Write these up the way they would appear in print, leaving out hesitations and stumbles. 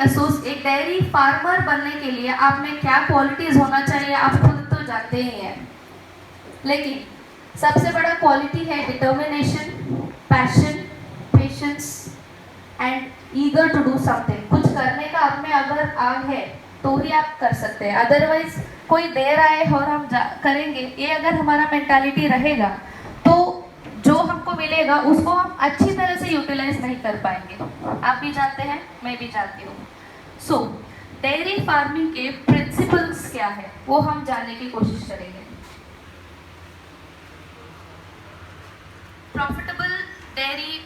एक dairy farmer बनने के लिए आप में क्या क्वालिटीज होना चाहिए आप खुद तो जानते ही हैं, लेकिन सबसे बड़ा क्वालिटी है determination, passion, patience and eager to do something. कुछ करने का आप में अगर आग है तो ही आप कर सकते हैं, अदरवाइज कोई देर आए और हम करेंगे, ये अगर हमारा मेंटालिटी रहेगा तो जो हमको मिलेगा उसको हम अच्छी तरह से यूटिलाइज नहीं कर पाएंगे। आप भी जानते हैं, मैं भी जानती हूँ। सो डेयरी फार्मिंग के प्रिंसिपल्स क्या है वो हम जानने की कोशिश करेंगे। प्रॉफिटेबल डेयरी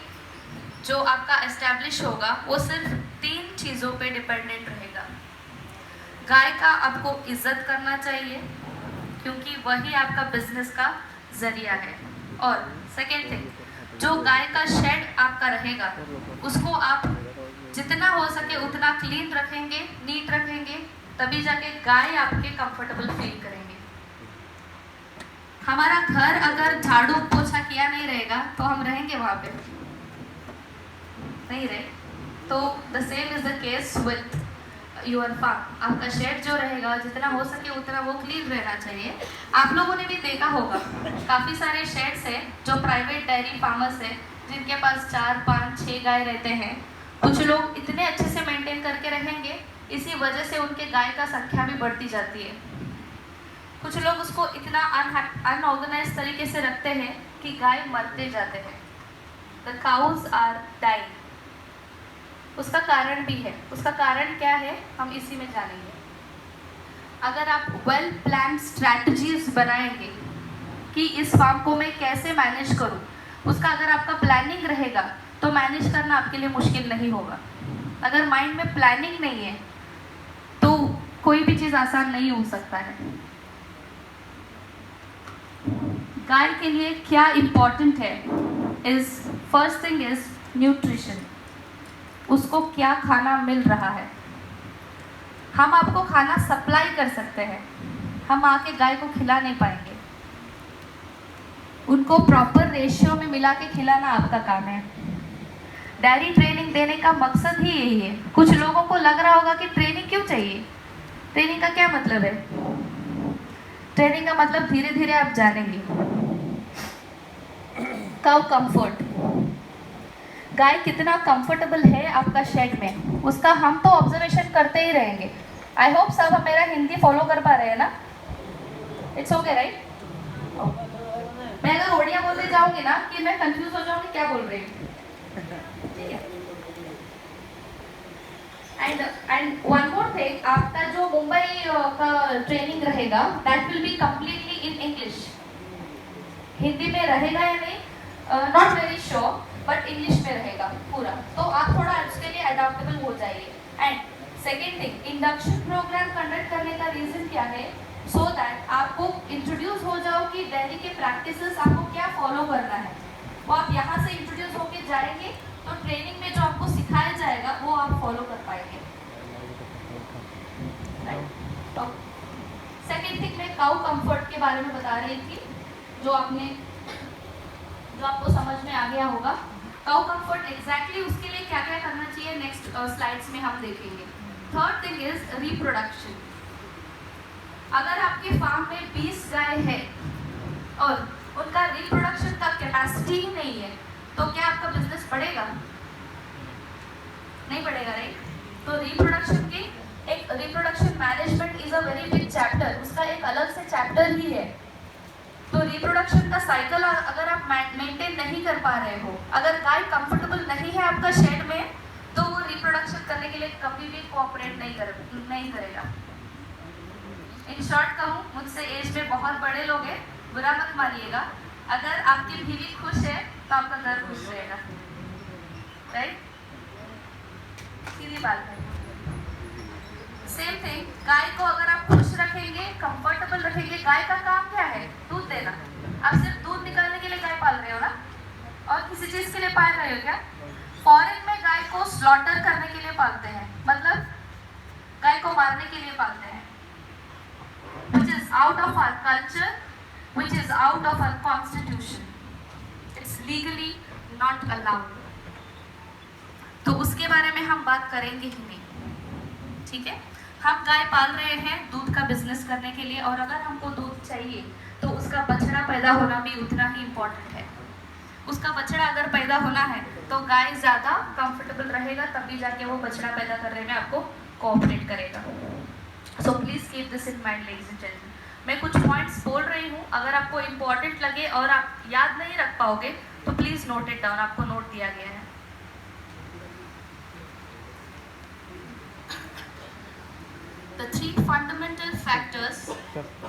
जो आपका एस्टैब्लिश होगा वो सिर्फ 3 चीज़ों पे डिपेंडेंट रहेगा। गाय का आपको इज्जत करना चाहिए क्योंकि वही आपका बिजनेस का जरिया है, और सेकेंड थिंग, जो गाय का शेड आपका रहेगा उसको आप जितना हो सके उतना क्लीन रखेंगे, नीट रखेंगे, तभी जाके गाय आपके कंफर्टेबल फील करेंगे। हमारा घर अगर झाड़ू पोछा किया नहीं रहेगा तो हम रहेंगे वहाँ पे नहीं रहे। तो the same is the case with your farm. आपका शेड जो रहेगा जितना हो सके उतना वो क्लीन रहना चाहिए। आप लोगों ने भी देखा होगा काफ़ी सारे शेड्स हैं जो प्राइवेट डेयरी फार्मर्स हैं जिनके पास 4, 5, 6 गाय रहते हैं। कुछ लोग इतने अच्छे से मेंटेन करके रहेंगे, इसी वजह से उनके गाय का संख्या भी बढ़ती जाती है। कुछ लोग उसको इतना अनऑर्गेनाइज तरीके से रखते हैं कि गाय मरते जाते हैं। The cows are dying. उसका कारण भी है। उसका कारण क्या है हम इसी में जानेंगे। अगर आप वेल प्लान स्ट्रैटेजीज बनाएंगे कि इस फार्म को मैं कैसे मैनेज करूं, उसका अगर आपका प्लानिंग रहेगा तो मैनेज करना आपके लिए मुश्किल नहीं होगा। अगर माइंड में प्लानिंग नहीं है तो कोई भी चीज़ आसान नहीं हो सकता है। गाय के लिए क्या इम्पोर्टेंट है is first thing is nutrition. उसको क्या खाना मिल रहा है। हम आपको खाना सप्लाई कर सकते हैं, हम आके गाय को खिला नहीं पाएंगे। उनको प्रॉपर रेशियो में मिला के खिलाना आपका काम है। डेयरी ट्रेनिंग देने का मकसद ही यही है। कुछ लोगों को लग रहा होगा कि ट्रेनिंग क्यों चाहिए, ट्रेनिंग का क्या मतलब है। ट्रेनिंग का मतलब धीरे धीरे आप जानेंगे। काउ कंफर्ट, गाय कितना कंफर्टेबल है आपका शेड में, उसका हम तो ऑब्जर्वेशन करते ही रहेंगे। आई होप सब हम मेरा हिंदी फॉलो कर पा रहे हैं ना। It's okay right. मैं अगर ओडिया बोलते जाऊंगी ना कि मैं कंफ्यूज हो जाऊंगी क्या बोल रही हूँ, ठीक है। एंड वन मोर थिंग, आपका जो मुंबई का ट्रेनिंग रहेगा that will be completely in English. Hindi में रहेगा या नहीं not very sure, but English में रहेगा पूरा, तो आप थोड़ा उसके लिए अडॉप्टेबल हो जाइए। And second thing, induction programme conduct करने का रीज़न क्या है, सो दैट आपको इंट्रोड्यूस हो जाओ कि डेयरी के प्रैक्टिसेस आपको क्या फॉलो करना है। वो आप यहाँ से इंट्रोड्यूस होके जाएंगे तो ट्रेनिंग में जो आपको सिखाया जाएगा वो आप फॉलो कर पाएंगे। सेकेंड थिंग, मैं काउ कंफर्ट के बारे में बता रही थी जो आपको समझ में आ गया होगा। काउ कंफर्ट एग्जैक्टली उसके लिए क्या क्या करना चाहिए नेक्स्ट स्लाइड्स में हम देखेंगे। Third thing is reproduction. अगर आपके फार्म में 20 गाय है और उनका रिप्रोडक्शन का कैपेसिटी ही नहीं है तो क्या आपका बिजनेस बढ़ेगा? नहीं बढ़ेगा राइट। तो reproduction management is a very big chapter, उसका एक अलग से चैप्टर ही है। तो रिप्रोडक्शन का साइकिल अगर आप मेंटेन नहीं कर पा रहे हो, अगर गाय कंफर्टेबल नहीं है आपका शेड में, तो वो रिप्रोडक्शन करने के लिए कभी भी कोऑपरेट नहीं करेगा। इन शॉर्ट कहूँ, मुझसे एज में बहुत बड़े लोग हैं, बुरा मत मानिएगा। अगर आपकी बीवी खुश है तो आपका घर खुश रहेगा, राइट। सीधी बात है। सेम थिंग, गाय को अगर आप खुश रखेंगे, कंफर्टेबल रखेंगे, गाय का काम क्या है? दूध देना। आप सिर्फ दूध निकालने के लिए गाय पाल रहे हो ना, और किसी चीज के लिए पाल रहे हो क्या? फॉरेन में गाय को स्लॉटर करने के लिए पालते हैं, मतलब गाय को मारने के लिए पालते हैं, which is out of our culture, which is out of our constitution. It's legally not allowed. तो उसके बारे में हम बात करेंगे ही नहीं। ठीक है। हम गाय पाल रहे हैं दूध का बिजनेस करने के लिए, और अगर हमको दूध चाहिए तो उसका बछड़ा पैदा होना भी उतना ही इम्पोर्टेंट है। उसका बछड़ा अगर पैदा होना है तो गाय ज़्यादा कंफर्टेबल रहेगा, तभी जाके वो बछड़ा पैदा करने में आपको कोऑपरेट करेगा। So please keep this in mind ladies and gentleman. मैं कुछ पॉइंट्स बोल रही हूँ, अगर आपको इम्पोर्टेंट लगे और आप याद नहीं रख पाओगे तो प्लीज़ नोट इट डाउन, आपको नोट दिया गया है। The three fundamental factors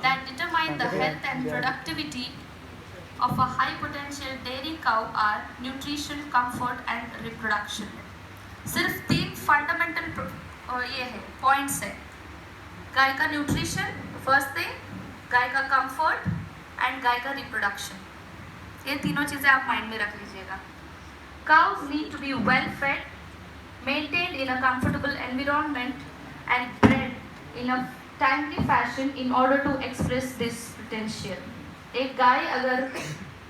that determine the health and productivity of a high potential dairy cow are nutrition, comfort and reproduction. सिर्फ 3 फंडामेंटल ये है पॉइंट्स है। गाय का न्यूट्रिशन फर्स्ट थिंग, गाय का कंफर्ट एंड गाय का रिप्रोडक्शन, ये तीनों चीज़ें आप माइंड में रख लीजिएगा। Cows need to be well fed, maintained in a comfortable environment and bred in a timely fashion in order to express this potential. एक गाय अगर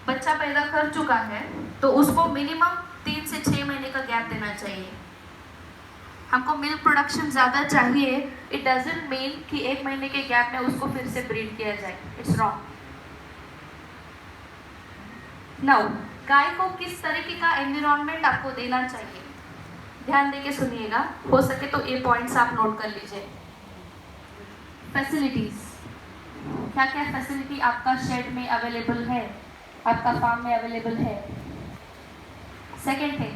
बच्चा पैदा कर चुका है तो उसको मिनिमम 3 से 6 महीने का गैप देना चाहिए। हमको मिल्क प्रोडक्शन ज़्यादा चाहिए, इट डजंट मीन कि 1 महीने के गैप में उसको फिर से ब्रीड किया जाए, इट्स रॉन्ग। नाउ गाय को किस तरीके का एनवायरनमेंट आपको देना चाहिए, ध्यान देके सुनिएगा, हो सके तो ये पॉइंट्स आप नोट कर लीजिए। फैसिलिटीज़, क्या क्या फैसिलिटी आपका शेड में अवेलेबल है, आपका फार्म में अवेलेबल है। सेकेंड थिंग,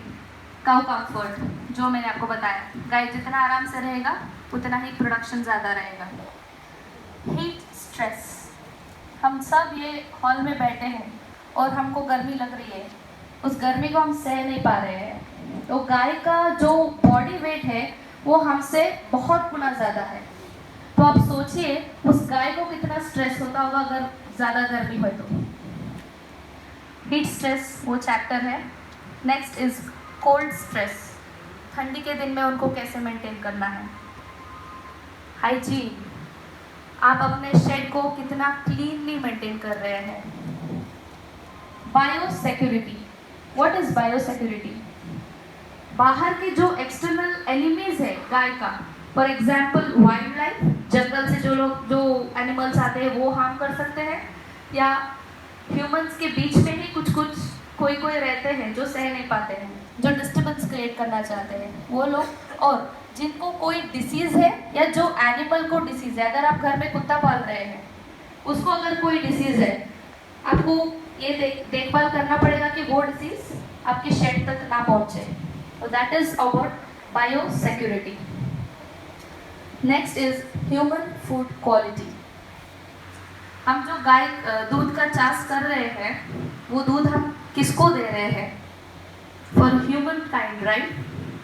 काउ कंफर्ट, जो मैंने आपको बताया, गाय जितना आराम से रहेगा उतना ही प्रोडक्शन ज़्यादा रहेगा। हीट स्ट्रेस, हम सब ये हॉल में बैठे हैं और हमको गर्मी लग रही है, उस गर्मी को हम सह नहीं पा रहे हैं, तो गाय का जो बॉडी वेट है वो हमसे बहुत गुना ज़्यादा है। तो आप सोचिए उस गाय को कितना स्ट्रेस होता होगा अगर ज़्यादा गर्मी हो तो। हीट स्ट्रेस वो चैप्टर है। नेक्स्ट इज कोल्ड स्ट्रेस, ठंडी के दिन में उनको कैसे मेंटेन करना है। हाइजीन, आप अपने शेड को कितना क्लीनली मेंटेन कर रहे हैं। बायोसिक्योरिटी, व्हाट इज बायोसिक्योरिटी, बाहर के जो एक्सटर्नल एनिमीज है गाय का, फॉर एग्जाम्पल वाइल्ड लाइफ, जंगल से जो एनिमल्स आते हैं वो हार्म कर सकते हैं, या ह्यूमंस के बीच में ही कुछ कोई रहते हैं जो सह नहीं पाते हैं, जो डिस्टर्बेंस क्रिएट करना चाहते हैं वो लोग, और जिनको कोई डिसीज़ है या जो एनिमल को डिसीज़ है, अगर आप घर में कुत्ता पाल रहे हैं उसको अगर कोई डिसीज़ है, आपको ये देखभाल करना पड़ेगा कि वो डिसीज़ आपके शेड तक ना पहुँचे। तो that is about biosecurity. Next is human food quality. हम जो गाय दूध का चाष कर रहे हैं वो दूध हम किसको दे रहे हैं, फॉर ह्यूमन काइंड, राइट,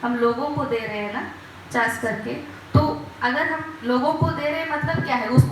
हम लोगों को दे रहे हैं ना चाष करके। तो अगर हम लोगों को दे रहे हैं मतलब क्या है, उसको